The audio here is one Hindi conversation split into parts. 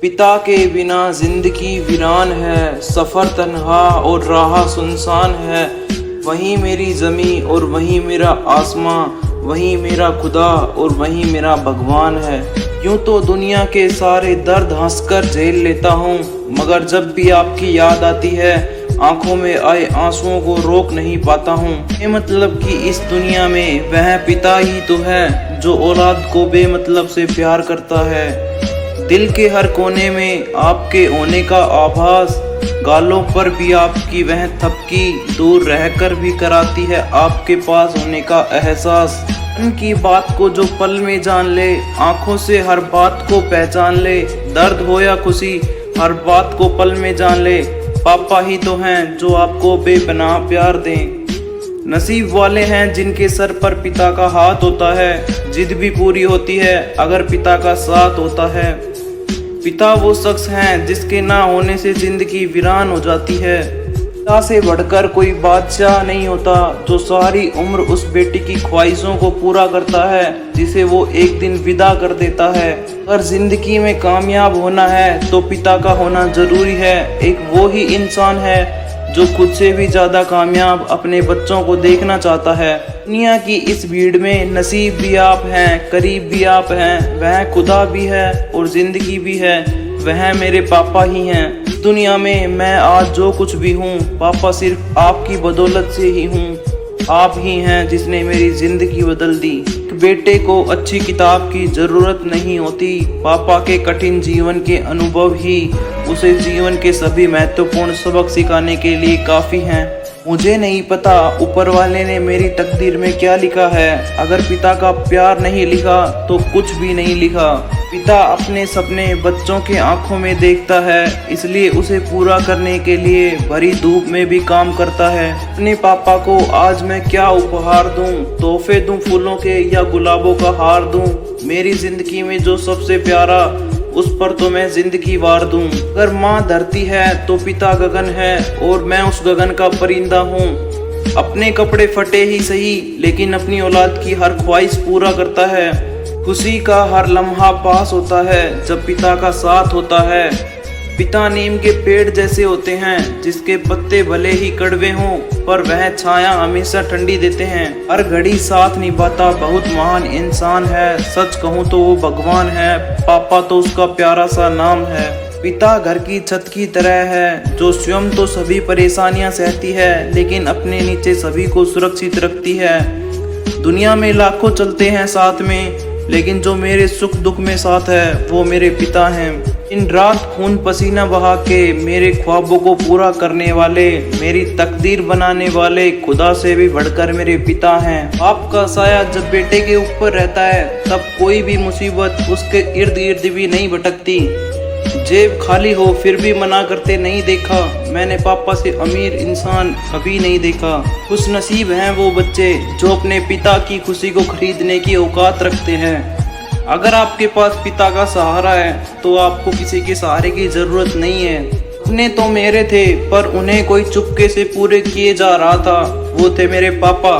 पिता के बिना जिंदगी वीरान है, सफ़र तन्हा और राह सुनसान है। वहीं मेरी ज़मीं और वहीं मेरा आसमां, वहीं मेरा खुदा और वहीं मेरा भगवान है। यूं तो दुनिया के सारे दर्द हंसकर झेल लेता हूँ, मगर जब भी आपकी याद आती है आंखों में आए आंसुओं को रोक नहीं पाता हूँ। ये मतलब कि इस दुनिया में वह पिता ही तो है जो औलाद को बेमतलब से प्यार करता है। दिल के हर कोने में आपके होने का आभास, गालों पर भी आपकी वह थपकी, दूर रहकर भी कराती है आपके पास होने का एहसास। मन की बात को जो पल में जान ले, आंखों से हर बात को पहचान ले, दर्द हो या खुशी हर बात को पल में जान ले। पापा ही तो हैं जो आपको बेपनाह प्यार दें। नसीब वाले हैं जिनके सर पर पिता का हाथ होता है, जिद भी पूरी होती है अगर पिता का साथ होता है। पिता वो शख्स हैं जिसके ना होने से जिंदगी वीरान हो जाती है। पिता से बढ़कर कोई बादशाह नहीं होता जो सारी उम्र उस बेटी की ख्वाहिशों को पूरा करता है जिसे वो एक दिन विदा कर देता है। अगर जिंदगी में कामयाब होना है तो पिता का होना जरूरी है। एक वो ही इंसान है जो खुद से भी ज्यादा कामयाब अपने बच्चों को देखना चाहता है। दुनिया की इस भीड़ में नसीब भी आप हैं, करीब भी आप हैं, वह खुदा भी है और जिंदगी भी है, वह मेरे पापा ही हैं। दुनिया में मैं आज जो कुछ भी हूँ, पापा सिर्फ आपकी बदौलत से ही हूँ। आप ही हैं जिसने मेरी जिंदगी बदल दी। एक बेटे को अच्छी किताब की जरूरत नहीं होती, पापा के कठिन जीवन के अनुभव ही उसे जीवन के सभी महत्वपूर्ण सबक सिखाने के लिए काफी हैं। मुझे नहीं पता ऊपर वाले ने मेरी तकदीर में क्या लिखा है। अगर पिता का प्यार नहीं लिखा तो कुछ भी नहीं लिखा। पिता अपने सपने बच्चों के आंखों में देखता है, इसलिए उसे पूरा करने के लिए भरी धूप में भी काम करता है। अपने पापा को आज मैं क्या उपहार दूं? तोहफे दूं फूलों के या गुलाबों का हार दूं? मेरी जिंदगी में जो सबसे प्यारा उस पर तो मैं जिंदगी वार दूं। अगर माँ धरती है तो पिता गगन है और मैं उस गगन का परिंदा हूँ। अपने कपड़े फटे ही सही लेकिन अपनी औलाद की हर ख्वाहिश पूरा करता है। खुशी का हर लम्हा पास होता है जब पिता का साथ होता है। पिता नीम के पेड़ जैसे होते हैं जिसके पत्ते भले ही कड़वे हों पर वह छाया हमेशा ठंडी देते हैं। हर घड़ी साथ निभाता बहुत महान इंसान है, सच कहूँ तो वो भगवान है। पापा तो उसका प्यारा सा नाम है। पिता घर की छत की तरह है जो स्वयं तो सभी परेशानियां सहती है लेकिन अपने नीचे सभी को सुरक्षित रखती है। दुनिया में लाखों चलते हैं साथ में लेकिन जो मेरे सुख दुख में साथ है वो मेरे पिता हैं। इन रात खून पसीना बहा के मेरे ख्वाबों को पूरा करने वाले, मेरी तकदीर बनाने वाले खुदा से भी बढ़कर मेरे पिता हैं। बाप का साया जब बेटे के ऊपर रहता है तब कोई भी मुसीबत उसके इर्द गिर्द भी नहीं भटकती। जेब खाली हो फिर भी मना करते नहीं देखा। मैंने पापा से अमीर इंसान कभी नहीं देखा। खुश नसीब हैं वो बच्चे जो अपने पिता की खुशी को खरीदने की औकात रखते हैं। अगर आपके पास पिता का सहारा है तो आपको किसी के सहारे की जरूरत नहीं है। अपने तो मेरे थे पर उन्हें कोई चुपके से पूरे किए जा रहा था, वो थे मेरे पापा।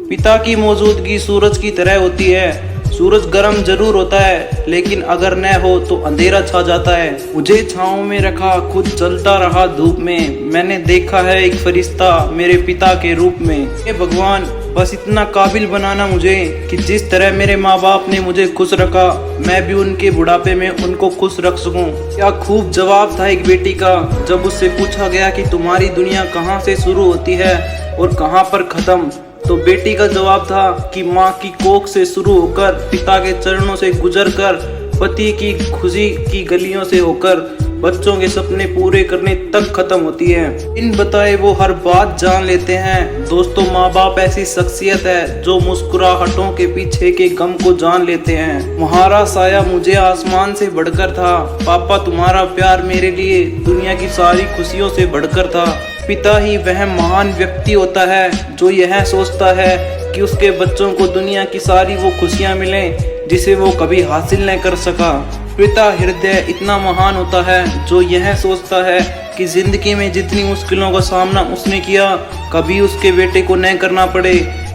पिता की मौजूदगी सूरज की तरह होती है। सूरज गर्म जरूर होता है लेकिन अगर न हो तो अंधेरा छा जाता है। मुझे छांव में रखा, खुद जलता रहा धूप में। मैंने देखा है एक फरिश्ता मेरे पिता के रूप में। हे भगवान, बस इतना काबिल बनाना मुझे कि जिस तरह मेरे माँ बाप ने मुझे खुश रखा मैं भी उनके बुढ़ापे में उनको खुश रख सकूं। क्या खूब जवाब था एक बेटी का जब उससे पूछा गया कि तुम्हारी दुनिया कहाँ से शुरू होती है और कहाँ पर खत्म। तो बेटी का जवाब था कि माँ की कोख से शुरू होकर, पिता के चरणों से गुजरकर, पति की खुशी की गलियों से होकर बच्चों के सपने पूरे करने तक खत्म होती है। इन बताए वो हर बात जान लेते हैं। दोस्तों, माँ बाप ऐसी शख्सियत है जो मुस्कुराहटों के पीछे के गम को जान लेते हैं। तुम्हारा साया मुझे आसमान से बढ़कर था। पापा, तुम्हारा प्यार मेरे लिए दुनिया की सारी खुशियों से बढ़कर था। पिता ही वह महान व्यक्ति होता है जो यह सोचता है कि उसके बच्चों को दुनिया की सारी वो खुशियाँ मिलें जिसे वो कभी हासिल न कर सका। पिता हृदय इतना महान होता है जो यह सोचता है कि जिंदगी में जितनी मुश्किलों का सामना उसने किया कभी उसके बेटे को न करना पड़े।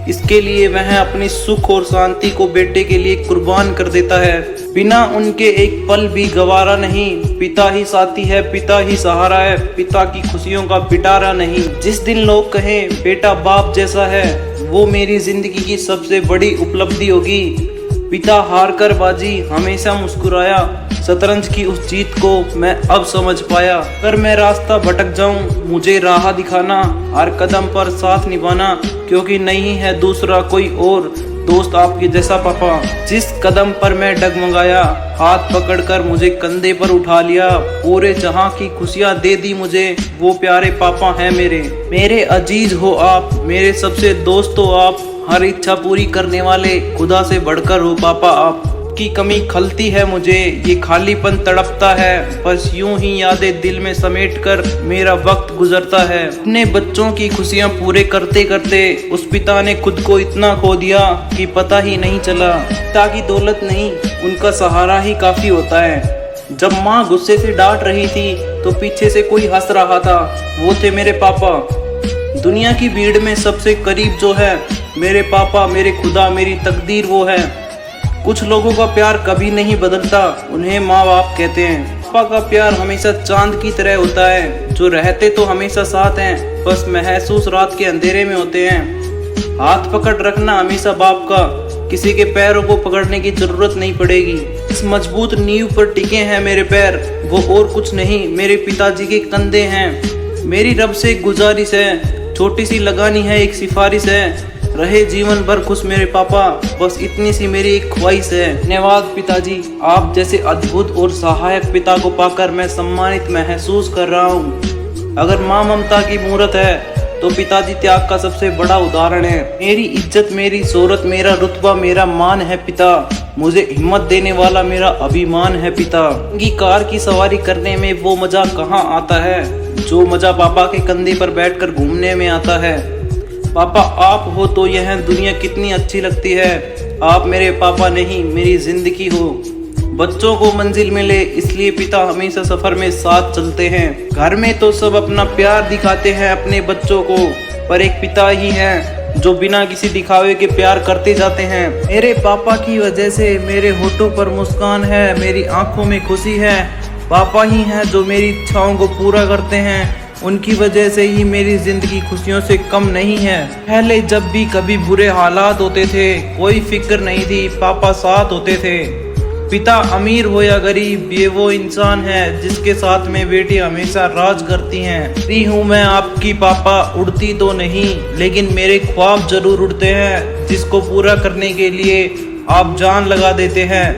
इसके लिए वह अपनी सुख और शांति को बेटे के लिए कुर्बान कर देता है। बिना उनके एक पल भी गवारा नहीं। पिता ही साथी है, पिता ही सहारा है, पिता की खुशियों का पिटारा नहीं। जिस दिन लोग कहें बेटा बाप जैसा है, वो मेरी जिंदगी की सबसे बड़ी उपलब्धि होगी। पिता हार कर बाजी हमेशा मुस्कुराया, शतरंज की उस जीत को मैं अब समझ पाया। अगर मैं रास्ता भटक जाऊं, मुझे राह दिखाना, हर कदम पर साथ निभाना, क्योंकि नहीं है दूसरा कोई और दोस्त आपके जैसा पापा। जिस कदम पर मैं डगमगाया, हाथ पकड़कर मुझे कंधे पर उठा लिया, पूरे जहां की खुशियां दे दी मुझे, वो प्यारे पापा हैं मेरे अजीज हो आप, मेरे सबसे दोस्त हो आप, हर इच्छा पूरी करने वाले खुदा से बढ़कर हो पापा आप। की कमी खलती है मुझे, ये खालीपन तड़पता है, बस यूं ही यादें दिल में समेटकर मेरा वक्त गुजरता है। अपने बच्चों की खुशियां पूरे करते करते उस पिता ने खुद को इतना खो दिया कि पता ही नहीं चला। पिता की दौलत नहीं, उनका सहारा ही काफी होता है। जब माँ गुस्से से डांट रही थी तो पीछे से कोई हंस रहा था, वो थे मेरे पापा। दुनिया की भीड़ में सबसे करीब जो है मेरे पापा, मेरे खुदा, मेरी तकदीर वो है। कुछ लोगों का प्यार कभी नहीं बदलता, उन्हें माँ बाप कहते हैं। पापा का प्यार हमेशा चांद की तरह होता है, जो रहते तो हमेशा साथ हैं, बस महसूस रात के अंधेरे में होते हैं। हाथ पकड़ रखना हमेशा बाप का, किसी के पैरों को पकड़ने की जरूरत नहीं पड़ेगी। इस मजबूत नींव पर टिके हैं मेरे पैर, वो और कुछ नहीं मेरे पिताजी के कंधे हैं। मेरी रब से एक गुजारिश है, छोटी सी लगानी है एक सिफारिश है, रहे जीवन भर खुश मेरे पापा, बस इतनी सी मेरी एक ख्वाहिश है। धन्यवाद पिताजी, आप जैसे अद्भुत और सहायक पिता को पाकर मैं सम्मानित महसूस कर रहा हूँ। अगर माँ ममता की मूरत है तो पिताजी त्याग का सबसे बड़ा उदाहरण है। मेरी इज्जत, मेरी शोहरत, मेरा रुतबा, मेरा मान है पिता। मुझे हिम्मत देने वाला मेरा अभिमान है पिता। उनकी कार की सवारी करने में वो मजा कहाँ आता है जो मजा पापा के कंधे पर बैठकर घूमने में आता है। पापा आप हो तो यह दुनिया कितनी अच्छी लगती है। आप मेरे पापा नहीं, मेरी जिंदगी हो। बच्चों को मंजिल मिले इसलिए पिता हमेशा सफर में साथ चलते हैं। घर में तो सब अपना प्यार दिखाते हैं अपने बच्चों को, पर एक पिता ही है जो बिना किसी दिखावे के प्यार करते जाते हैं। मेरे पापा की वजह से मेरे होठों पर मुस्कान है, मेरी आंखों में खुशी है। पापा ही हैं जो मेरी इच्छाओं को पूरा करते हैं, उनकी वजह से ही मेरी जिंदगी खुशियों से कम नहीं है। पहले जब भी कभी बुरे हालात होते थे, कोई फिक्र नहीं थी, पापा साथ होते थे। पिता अमीर हो या गरीब, ये वो इंसान है जिसके साथ में बेटी हमेशा राज करती हैं। ती हूँ मैं आपकी पापा, उड़ती तो नहीं लेकिन मेरे ख्वाब जरूर उड़ते हैं, जिसको पूरा करने के लिए आप जान लगा देते हैं।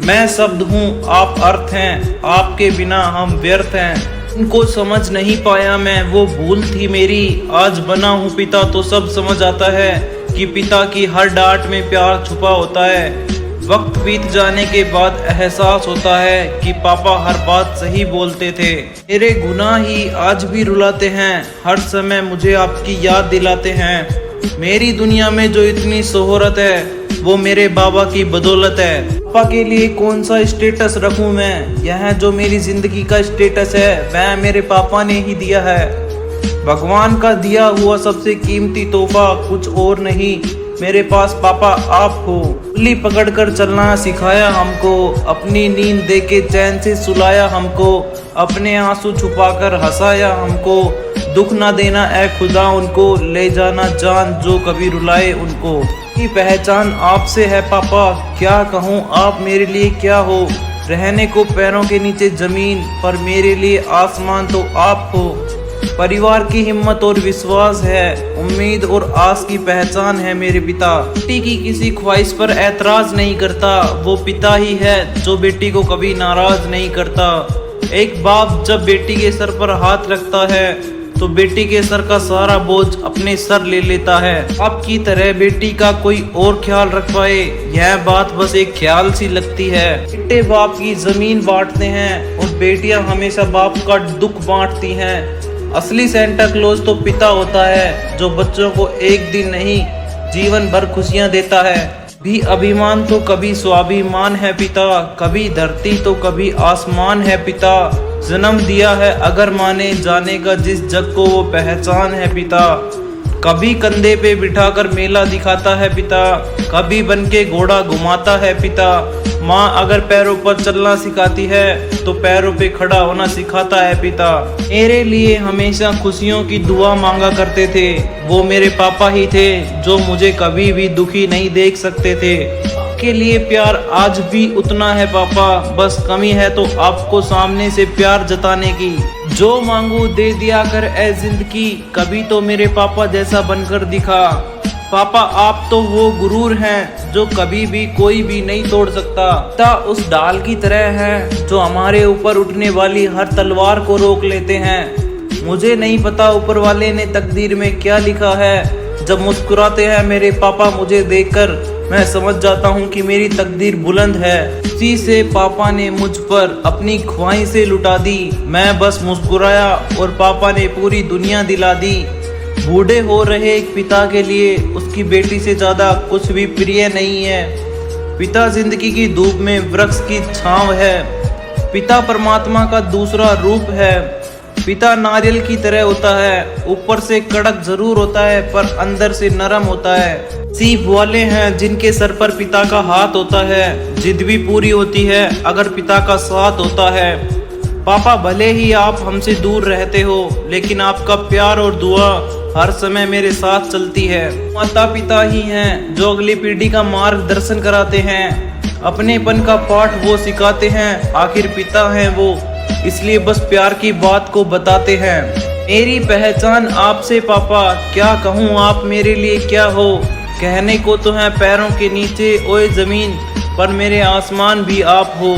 मैं शब्द हूँ, आप अर्थ हैं, आपके बिना हम व्यर्थ हैं। उनको समझ नहीं पाया मैं, वो भूल थी मेरी। आज बना हूँ पिता तो सब समझ आता है कि पिता की हर डांट में प्यार छुपा होता है। वक्त बीत जाने के बाद एहसास होता है कि पापा हर बात सही बोलते थे। मेरे गुनाह ही आज भी रुलाते हैं, हर समय मुझे आपकी याद दिलाते हैं। मेरी दुनिया में जो इतनी शोहरत है वो मेरे बाबा की बदौलत है। पापा के लिए कौन सा स्टेटस रखूं मैं, यह जो मेरी जिंदगी का स्टेटस है वह मेरे पापा ने ही दिया है। भगवान का दिया हुआ सबसे कीमती तोहफा कुछ और नहीं, मेरे पास पापा आप हो। उंगली पकड़कर चलना सिखाया हमको, अपनी नींद देके चैन से सुलाया हमको, अपने आंसू छुपाकर हंसाया हमको। दुख ना देना ऐ खुदा उनको, ले जाना जान जो कभी रुलाए उनको। की पहचान आपसे है पापा, क्या कहूँ आप मेरे लिए क्या हो। रहने को पैरों के नीचे जमीन, पर मेरे लिए आसमान तो आप हो। परिवार की हिम्मत और विश्वास है, उम्मीद और आस की पहचान है मेरे पिता। बेटी की किसी ख्वाहिश पर ऐतराज नहीं करता, वो पिता ही है जो बेटी को कभी नाराज नहीं करता। एक बाप जब बेटी के सर पर हाथ रखता है तो बेटी के सर का सारा बोझ अपने सर ले लेता है। आपकी तरह बेटी का कोई और ख्याल रख पाए, यह बात बस एक ख्याल सी लगती है। बेटे बाप की जमीन बांटते हैं और बेटियां हमेशा बाप का दुख बांटती हैं। असली सेंटा क्लॉज तो पिता होता है जो बच्चों को एक दिन नहीं जीवन भर खुशियां देता है। भी अभिमान तो कभी स्वाभिमान है पिता, कभी धरती तो कभी आसमान है पिता। जन्म दिया है अगर माने जाने का जिस जग को वो पहचान है पिता। कभी कंधे पे बिठाकर मेला दिखाता है पिता, कभी बन के घोड़ा घुमाता है पिता। माँ अगर पैरों पर चलना सिखाती है तो पैरों पे खड़ा होना सिखाता है पिता। मेरे लिए हमेशा खुशियों की दुआ मांगा करते थे, वो मेरे पापा ही थे जो मुझे कभी भी दुखी नहीं देख सकते थे। के लिए प्यार आज भी उतना है पापा, बस कमी है तो आपको सामने से प्यार जताने की। जो मांगू दे दिया कर ए जिंदगी, कभी तो मेरे पापा जैसा बनकर दिखा। पापा आप तो वो गुरूर हैं जो कभी भी कोई भी नहीं तोड़ सकता। पिता उस डाल की तरह है जो हमारे ऊपर उठने वाली हर तलवार को रोक लेते हैं। मुझे नहीं पता ऊपर वाले ने तकदीर में क्या लिखा है, जब मुस्कुराते हैं मेरे पापा मुझे देखकर मैं समझ जाता हूँ कि मेरी तकदीर बुलंद है। उसी से पापा ने मुझ पर अपनी ख्वाहिशें लुटा दी, मैं बस मुस्कुराया और पापा ने पूरी दुनिया दिला दी। बूढ़े हो रहे एक पिता के लिए उसकी बेटी से ज़्यादा कुछ भी प्रिय नहीं है। पिता जिंदगी की धूप में वृक्ष की छांव है, पिता परमात्मा का दूसरा रूप है। पिता नारियल की तरह होता है, ऊपर से कड़क जरूर होता है पर अंदर से नरम होता है। सीप वाले हैं जिनके सर पर पिता का हाथ होता है, जिद भी पूरी होती है अगर पिता का साथ होता है। पापा भले ही आप हमसे दूर रहते हो, लेकिन आपका प्यार और दुआ हर समय मेरे साथ चलती है। माता पिता ही हैं जो अगली पीढ़ी का मार्गदर्शन कराते हैं, अपनेपन का पाठ वो सिखाते हैं, आखिर पिता हैं वो, इसलिए बस प्यार की बात को बताते हैं। मेरी पहचान आपसे पापा, क्या कहूँ आप मेरे लिए क्या हो। कहने को तो है पैरों के नीचे ओए जमीन, पर मेरे आसमान भी आप हो।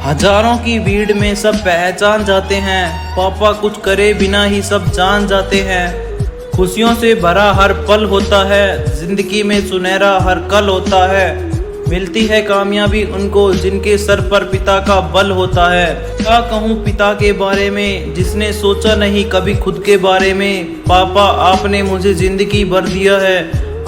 हजारों की भीड़ में सब पहचान जाते हैं, पापा कुछ करे बिना ही सब जान जाते हैं। खुशियों से भरा हर पल होता है, जिंदगी में सुनहरा हर कल होता है। मिलती है कामयाबी उनको जिनके सर पर पिता का बल होता है। क्या कहूँ पिता के बारे में जिसने सोचा नहीं कभी खुद के बारे में। पापा आपने मुझे जिंदगी भर दिया है,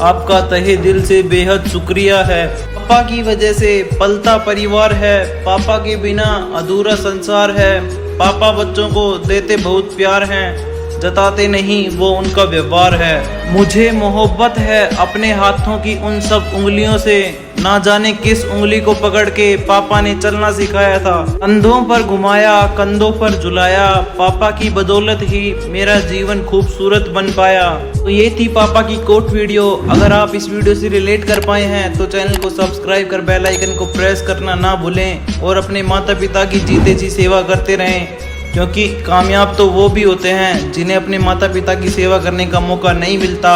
आपका तहे दिल से बेहद शुक्रिया है। पापा की वजह से पलता परिवार है, पापा के बिना अधूरा संसार है। पापा बच्चों को देते बहुत प्यार हैं, जताते नहीं वो उनका व्यवहार है। मुझे मोहब्बत है अपने हाथों की उन सब उंगलियों से, ना जाने किस उंगली को पकड़ के पापा ने चलना सिखाया था। कंधों पर घुमाया, कंधों पर झुलाया, पापा की बदौलत ही मेरा जीवन खूबसूरत बन पाया। तो ये थी पापा की कोट वीडियो। अगर आप इस वीडियो से रिलेट कर पाए हैं तो चैनल को सब्सक्राइब कर बेल आइकन को प्रेस करना ना भूलें और अपने माता पिता की जीते जी सेवा करते रहें, क्योंकि कामयाब तो वो भी होते हैं जिन्हें अपने माता पिता की सेवा करने का मौका नहीं मिलता।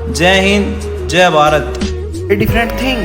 जय हिंद, जय भारत। A different thing.